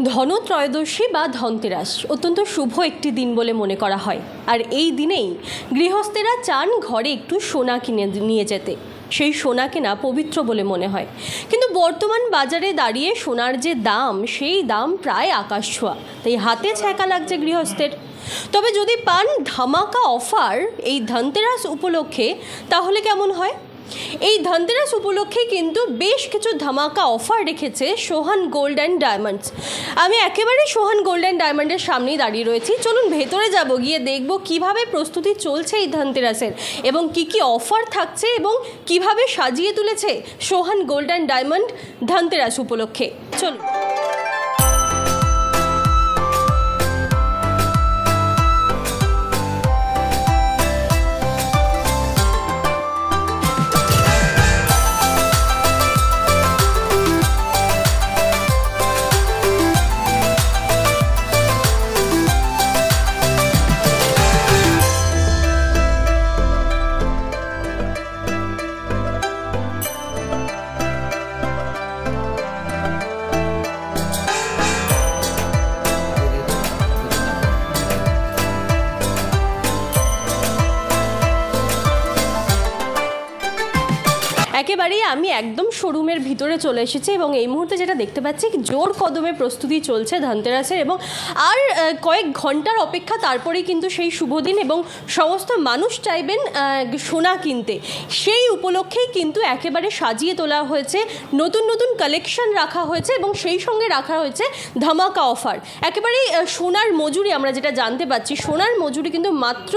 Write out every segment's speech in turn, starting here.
ধনত্রয়োদশী বা ধনতেরাস অত্যন্ত শুভ একটি দিন বলে মনে করা হয়। আর এই দিনেই গৃহস্থেরা চান ঘরে একটু সোনা কিনে নিয়ে যেতে। সেই সোনা কেনা পবিত্র বলে মনে হয়, কিন্তু বর্তমান বাজারে দাঁড়িয়ে সোনার যে দাম, সেই দাম প্রায় আকাশ ছোঁয়া। তাই হাতে ছ্যাঁকা লাগছে গৃহস্থের। তবে যদি পান ধামাকা অফার এই ধনতেরাস উপলক্ষে, তাহলে কেমন হয়? এই ধনতেরাস উপলক্ষে কিন্তু বেশ কিছু ধামাকা অফার রেখেছে সোহান গোল্ড অ্যান্ড ডায়মন্ডস। আমি একেবারে সোহান গোল্ড অ্যান্ড ডায়মন্ডের সামনেই দাঁড়িয়ে রয়েছি। চলুন ভেতরে যাব, গিয়ে দেখব কিভাবে প্রস্তুতি চলছে এই ধনতেরাসের এবং কি কি অফার থাকছে এবং কিভাবে সাজিয়ে তুলেছে সোহান গোল্ড অ্যান্ড ডায়মন্ড ধনতেরাস উপলক্ষে। চলুন। একেবারেই আমি একদম শোরুমের ভিতরে চলে এসেছি এবং এই মুহূর্তে যেটা দেখতে পাচ্ছি, জোর কদমে প্রস্তুতি চলছে ধনতেরাসের এবং আর কয়েক ঘন্টার অপেক্ষা, তারপরেই কিন্তু সেই শুভ দিন এবং সমস্ত মানুষ চাইবেন সোনা কিনতে। সেই উপলক্ষেই কিন্তু একেবারে সাজিয়ে তোলা হয়েছে, নতুন নতুন কালেকশন রাখা হয়েছে এবং সেই সঙ্গে রাখা হয়েছে ধামাকা অফার। একেবারেই সোনার মজুরি, আমরা যেটা জানতে পারছি, সোনার মজুরি কিন্তু মাত্র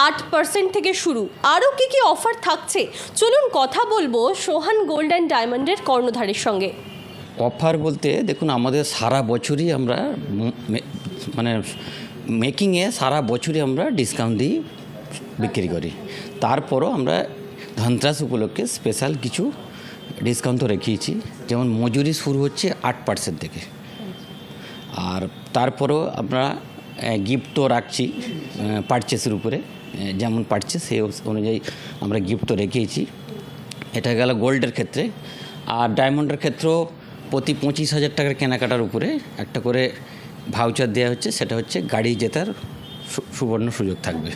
8% থেকে শুরু। আরও কী কী অফার থাকছে চলুন কথা বলবো সোহান গোল্ড অ্যান্ড ডায়মন্ডের কর্ণধারের সঙ্গে। অফার বলতে দেখুন, আমাদের সারা বছরই আমরা মানে মেকিংয়ে সারা বছরই আমরা ডিসকাউন্ট দিয়ে বিক্রি করি। তারপরও আমরা ধনতেরাস উপলক্ষে স্পেশাল কিছু ডিসকাউন্ট তো রেখেছি। যেমন মজুরি শুরু হচ্ছে 8% থেকে, আর তারপরও আমরা গিফটও রাখছি পারচেসের উপরে। যেমন পারচেস সেই অনুযায়ী আমরা গিফটও রেখেছি। এটা গেল গোল্ডের ক্ষেত্রে। আর ডায়মন্ডের ক্ষেত্রেও প্রতি 25,000 টাকার কেনাকাটার উপরে একটা করে ভাউচার দেওয়া হচ্ছে, সেটা হচ্ছে গাড়ি জেতার সুবর্ণ সুযোগ থাকবে।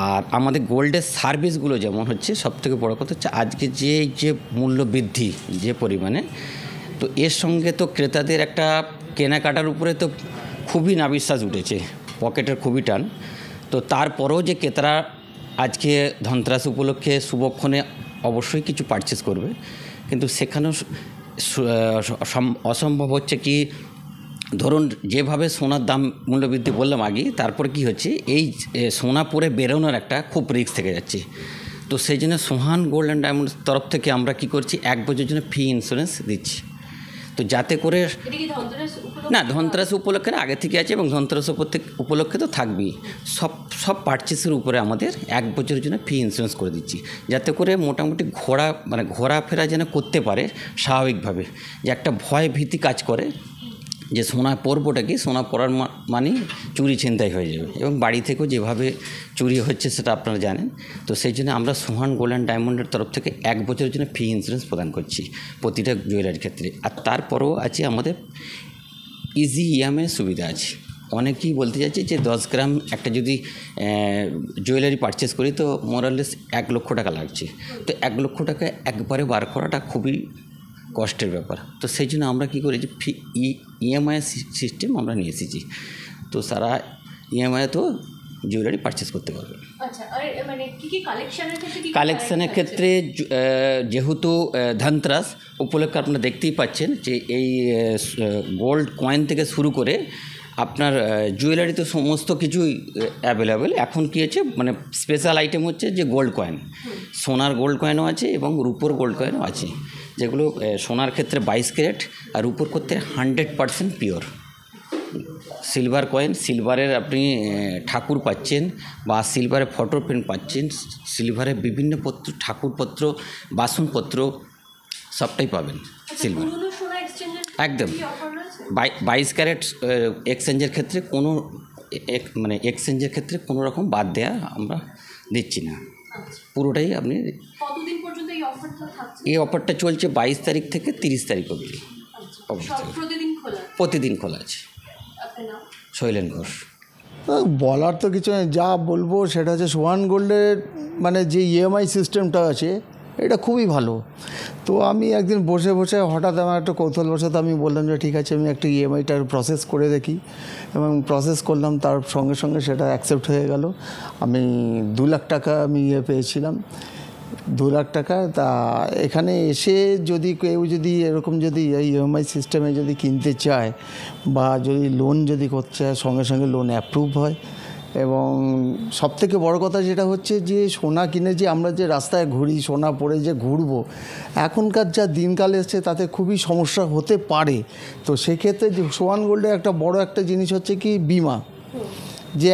আর আমাদের গোল্ডের সার্ভিসগুলো যেমন হচ্ছে, সবথেকে বড় কথা হচ্ছে আজকে যে মূল্য বৃদ্ধি যে পরিমাণে, তো এর সঙ্গে তো ক্রেতাদের একটা কেনাকাটার উপরে তো খুবই নাবিশ্বাস উঠেছে, পকেটের খুবই টান। তো তারপরেও যে ক্রেতারা আজকে ধনতেরাস উপলক্ষে শুভক্ষণে অবশ্যই কিছু পারচেস করবে, কিন্তু সেখানেও অসম্ভব হচ্ছে কি, ধরুন যেভাবে সোনার দাম মূল্যবৃদ্ধি বললাম আগে, তারপরে কি হচ্ছে, এই সোনা পরে বেরোনোর একটা খুব রিস্ক থেকে যাচ্ছে। তো সেই জন্য সোহান গোল্ড অ্যান্ড ডায়মন্ডের তরফ থেকে আমরা কি করছি, 1 বছরের জন্য ফ্রি ইন্স্যুরেন্স দিচ্ছি। তো যাতে করে না, ধনতেরাস উপলক্ষে আগে থেকে আছে এবং ধনতেরাস উপলক্ষে তো থাকবেই। সব পারচেসের উপরে আমাদের 1 বছরের জন্য ফ্রি ইন্স্যুরেন্স করে দিচ্ছি, যাতে করে মোটামুটি ঘোরাফেরা যেন করতে পারে স্বাভাবিকভাবে। যে একটা ভয় ভীতি কাজ করে যে সোনা পরবোটা কি, সোনা পরার মানে চুরি ছিনতাই হয়ে যাবে, এবং বাড়ি থেকেও যেভাবে চুরি হচ্ছে সেটা আপনারা জানেন। তো সেই জন্য আমরা সোহান গোল্ড অ্যান্ড ডায়মন্ডের তরফ থেকে 1 বছরের জন্য ফ্রি ইন্স্যুরেন্স প্রদান করছি প্রতিটা জুয়েলারির ক্ষেত্রে। আর তারপরেও আছে আমাদের ইজি ইএমআই সুবিধা আছে। অনেকেই বলতে চাইছে যে 10 গ্রাম একটা যদি জুয়েলারি পারচেস করি তো মোরালেস 1 লক্ষ টাকা লাগছে। তো 1 লক্ষ টাকা একবারে বার করাটা খুবই কষ্টের ব্যাপার। তো সেই জন্য আমরা কী করেছি, ইএমআই সিস্টেম আমরা নিয়ে এসেছি। তো সারা ইএমআই তো জুয়েলারি পারচেস করতে পারবে। কালেকশানের ক্ষেত্রে যেহেতু ধনতেরাস উপলক্ষে আপনারা দেখতেই পাচ্ছেন যে এই গোল্ড কয়েন থেকে শুরু করে আপনার জুয়েলারি তো সমস্ত কিছুই অ্যাভেলেবেল। এখন কী হচ্ছে, মানে স্পেশাল আইটেম হচ্ছে যে গোল্ড কয়েন, সোনার গোল্ড কয়েনও আছে এবং রূপোর গোল্ড কয়েনও আছে, যেগুলো সোনার ক্ষেত্রে 22 ক্যারেট আর রূপোর ক্ষেত্রে 100% পিওর। সিলভার কয়েন, সিলভারের আপনি ঠাকুর পাচ্ছেন বা সিলভারে ফটো প্রিন্ট পাচ্ছেন, সিলভারের বিভিন্ন পত্র, ঠাকুরপত্র, বাসনপত্র সবটাই পাবেন সিলভার একদম। 22 ক্যারেট এক্সচেঞ্জের ক্ষেত্রে এক্সচেঞ্জের ক্ষেত্রে কোনো রকম বাদ দেওয়া আমরা দিচ্ছি না, পুরোটাই আপনি। এই অফারটা চলছে 22 তারিখ থেকে 30 তারিখ অবধি। প্রতিদিন খোলা আছে। শৈলেন ঘোষ। বলার তো কিছু নেই, যা বলবো সেটা হচ্ছে সোহান গোল্ডের মানে যে ইএমআই সিস্টেমটা আছে এটা খুবই ভালো। তো আমি একদিন বসে বসে হঠাৎ আমার একটা কৌতূহলবশত আমি বললাম যে ঠিক আছে আমি একটা ইএমআইটার প্রসেস করে দেখি, এবং প্রসেস করলাম, তার সঙ্গে সঙ্গে সেটা অ্যাকসেপ্ট হয়ে গেল। আমি 2 লাখ টাকা আমি পেয়েছিলাম, 2 লাখ টাকা। তা এখানে এসে যদি কেউ যদি এরকম যদি এই ইএমআই সিস্টেমে যদি কিনতে চায় বা যদি লোন যদি করতে চায়, সঙ্গে সঙ্গে লোন অ্যাপ্রুভ হয়। এবং সবথেকে বড় কথা যেটা হচ্ছে যে সোনা কিনে যে আমরা যে রাস্তায় ঘুরি, সোনা পরে যে ঘুরবো, এখনকার যা দিনকাল এসছে তাতে খুবই সমস্যা হতে পারে। তো সেক্ষেত্রে যে সোহান গোল্ডের একটা বড় একটা জিনিস হচ্ছে কি বিমা, যে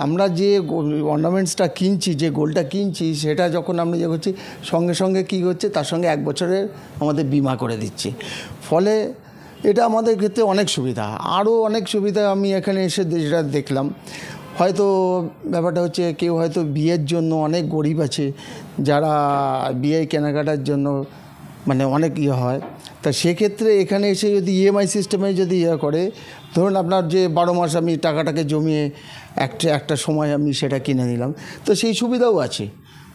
আমরা যে অর্নামেন্টসটা কিনছি, যে গোল্ডটা কিনছি, সেটা যখন আমরা ইয়ে করছি সঙ্গে সঙ্গে কী হচ্ছে তার সঙ্গে 1 বছরের আমাদের বিমা করে দিচ্ছে। ফলে এটা আমাদের ক্ষেত্রে অনেক সুবিধা, আরও অনেক সুবিধা আমি এখানে এসে যেটা দেখলাম। হয়তো ব্যাপারটা হচ্ছে কেউ হয়তো বিয়ের জন্য, অনেক গরিব আছে যারা বিয়ে কেনাকাটার জন্য মানে অনেক ইয়ে হয়, তা সেক্ষেত্রে এখানে এসে যদি ইএমআই সিস্টেমে যদি ইয়ে করে, ধরুন আপনার যে 12 মাস আমি টাকাটাকে জমিয়ে একটা সময় আমি সেটা কিনে নিলাম, তো সেই সুবিধাও আছে।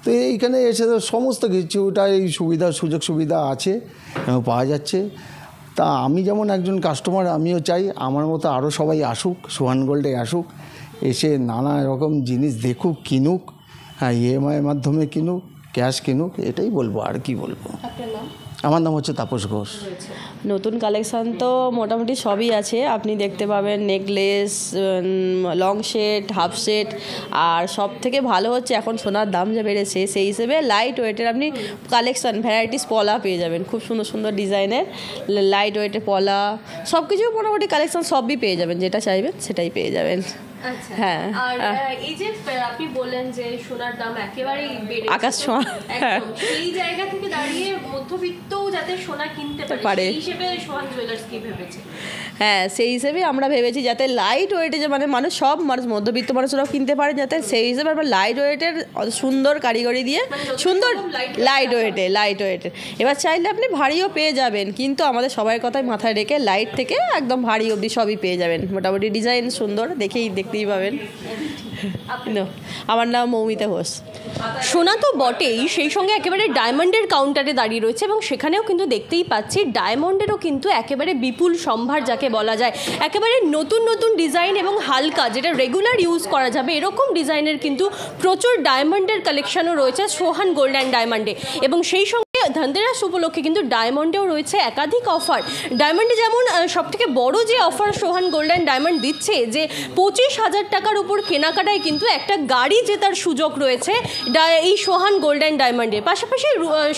তো এইখানে এসে সমস্ত কিছুটা এই সুবিধা সুযোগ সুবিধা আছে এবং পাওয়া যাচ্ছে। তা আমি যেমন একজন কাস্টমার, আমিও চাই আমার মতো আরও সবাই আসুক, সোহান গোল্ডে আসুক, এসে নানা রকম জিনিস দেখুক, কিনুক, হ্যাঁ ইএমআইয়ের মাধ্যমে কিনুক, ক্যাশ কিনুক, এটাই বলবো, আর কি বলবো। আমার নাম হচ্ছে তাপস ঘোষ। নতুন কালেকশান তো মোটামুটি সবই আছে, আপনি দেখতে পাবেন necklace, long set, half set, আর সব থেকে ভালো হচ্ছে এখন সোনার দাম যা বেড়েছে সেই হিসেবে লাইট ওয়েটের আপনি কালেকশান ভ্যারাইটিস পলা পেয়ে যাবেন, খুব সুন্দর সুন্দর ডিজাইনের লাইট ওয়েটের পলা, সব কিছু মোটামুটি কালেকশান সবই পেয়ে যাবেন, যেটা চাইবেন সেটাই পেয়ে যাবেন। হ্যাঁ, আর এই যে আপনি বললেন যে সোনার দাম একেবারেই বেড়ে আকাশ ছোঁয়া, সেই জায়গা থেকে দাঁড়িয়ে মধ্যবিত্তও যাতে সোনা কিনতে পারে সেই হিসেবে সোহান জুয়েলার্স কি ভেবেছে? হ্যাঁ, সেই হিসেবে আমরা ভেবেছি যাতে লাইট ওয়েটে যে মানে সব মানুষ মধ্যবিত্ত মানুষরাও কিনতে পারে, যাতে সেই হিসেবে আমরা লাইট ওয়েটের সুন্দর কারিগরি দিয়ে সুন্দর লাইট ওয়েটের এবার চাইলে আপনি ভারীও পেয়ে যাবেন, কিন্তু আমাদের সবার কথাই মাথায় রেখে লাইট থেকে একদম ভারী অবধি সবই পেয়ে যাবেন, মোটামুটি ডিজাইন সুন্দর দেখতেই পাবেন। আমার নাম মৌমিতা ঘোষ। সোনা তো বটেই, সেই সঙ্গে একেবারে ডায়মন্ডের কাউন্টারে দাঁড়িয়ে রয়েছে এবং সেখানেও কিন্তু দেখতেই পাচ্ছি ডায়মন্ডেরও কিন্তু একেবারে বিপুল সম্ভার যাকে বলা যায়, একেবারে নতুন নতুন ডিজাইন এবং হালকা যেটা রেগুলার ইউজ করা যাবে এরকম ডিজাইনের কিন্তু প্রচুর ডায়মন্ডের কালেকশনও রয়েছে সোহান গোল্ড অ্যান্ড ডায়মন্ডে। এবং সেই সঙ্গে ধনতেরাস উপলক্ষে কিন্তু ডায়মন্ডেও রয়েছে একাধিক অফার। ডায়মন্ডে যেমন সবথেকে বড় যে offer Sohan gold and diamond দিচ্ছে যে 25,000 টাকার উপর কেনাকাটায় কিন্তু একটা গাড়ি জেতার সুযোগ রয়েছে এই সোহান গোল্ড অ্যান্ড ডায়মন্ডে। পাশাপাশি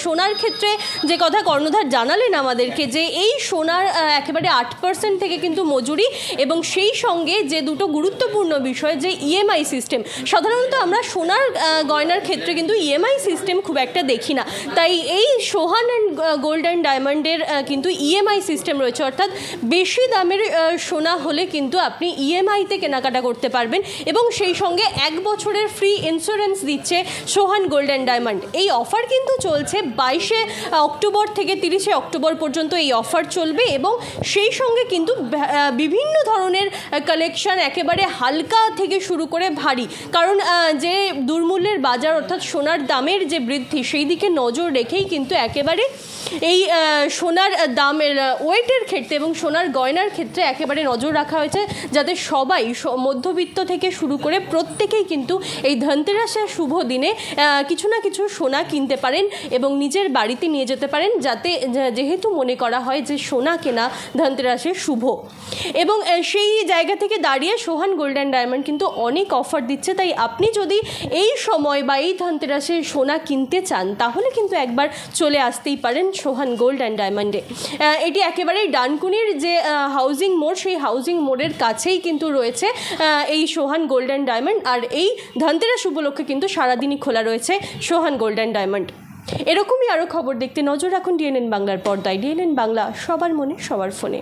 সোনার ক্ষেত্রে যে কথা কর্ণধার জানালেন আমাদেরকে যে এই সোনার একেবারে 8% থেকে কিন্তু মজুরি, এবং সেই সঙ্গে যে দুটো গুরুত্বপূর্ণ বিষয় যে ইএমআই সিস্টেম, সাধারণত আমরা সোনার গয়নার ক্ষেত্রে কিন্তু ইএমআই সিস্টেম খুব একটা দেখি না, তাই এই সোহান অ্যান্ড গোল্ড অ্যান্ড ডায়মন্ডের কিন্তু ইএমআই সিস্টেম রয়েছে, অর্থাৎ বেশি দামের সোনা হলে কিন্তু আপনি ইএমআইতে কেনাকাটা করতে পারবেন এবং সেই সঙ্গে 1 বছরের ফ্রি ইন্স্যুরেন্স দিচ্ছে সোহান গোল্ড অ্যান্ড ডায়মন্ড। এই অফার কিন্তু চলছে 22শে অক্টোবর থেকে 30শে অক্টোবর পর্যন্ত এই অফার চলবে, এবং সেই সঙ্গে কিন্তু বিভিন্ন ধরনের কালেকশন একেবারে হালকা থেকে শুরু করে ভারী, কারণ যে দুর্মূল্যের বাজার অর্থাৎ সোনার দামের যে বৃদ্ধি সেই দিকে নজর রেখেই কিন্তু একেবারে এই সোনার দামের ওয়েটের ক্ষেত্রে এবং সোনার গয়নার ক্ষেত্রে একেবারে নজর রাখা হয়েছে যাতে সবাই মধ্যবিত্ত থেকে শুরু করে প্রত্যেকেই কিন্তু এই ধনতেরাসের শুভ দিনে কিছু না কিছু সোনা কিনতে পারেন এবং নিজের বাড়িতে নিয়ে যেতে পারেন, যাতে যেহেতু মনে করা হয় যে সোনা কেনা ধনতেরাসের শুভ। এবং সেই জায়গা থেকে দাঁড়িয়ে সোহান গোল্ড অ্যান্ড ডায়মন্ড কিন্তু অনেক অফার দিচ্ছে, তাই আপনি যদি এই সময় বা এই ধনতেরাসে সোনা কিনতে চান তাহলে কিন্তু একবার চলে আসতেই পারেন সোহান গোল্ড অ্যান্ড ডায়মন্ডে। এটি একেবারেই ডানকুনির যে হাউজিং মোড়, সেই হাউজিং মোড়ের কাছেই কিন্তু রয়েছে এই সোহান গোল্ড অ্যান্ড ডায়মন্ড, আর এই ধনতেরাস উপলক্ষে কিন্তু সারাদিনই খোলা রয়েছে সোহান গোল্ড অ্যান্ড ডায়মন্ড। এরকমই আরও খবর দেখতে নজর রাখুন ডিএনএন বাংলার পর্দায়। ডিএনএন বাংলা, সবার মনে সবার ফোনে।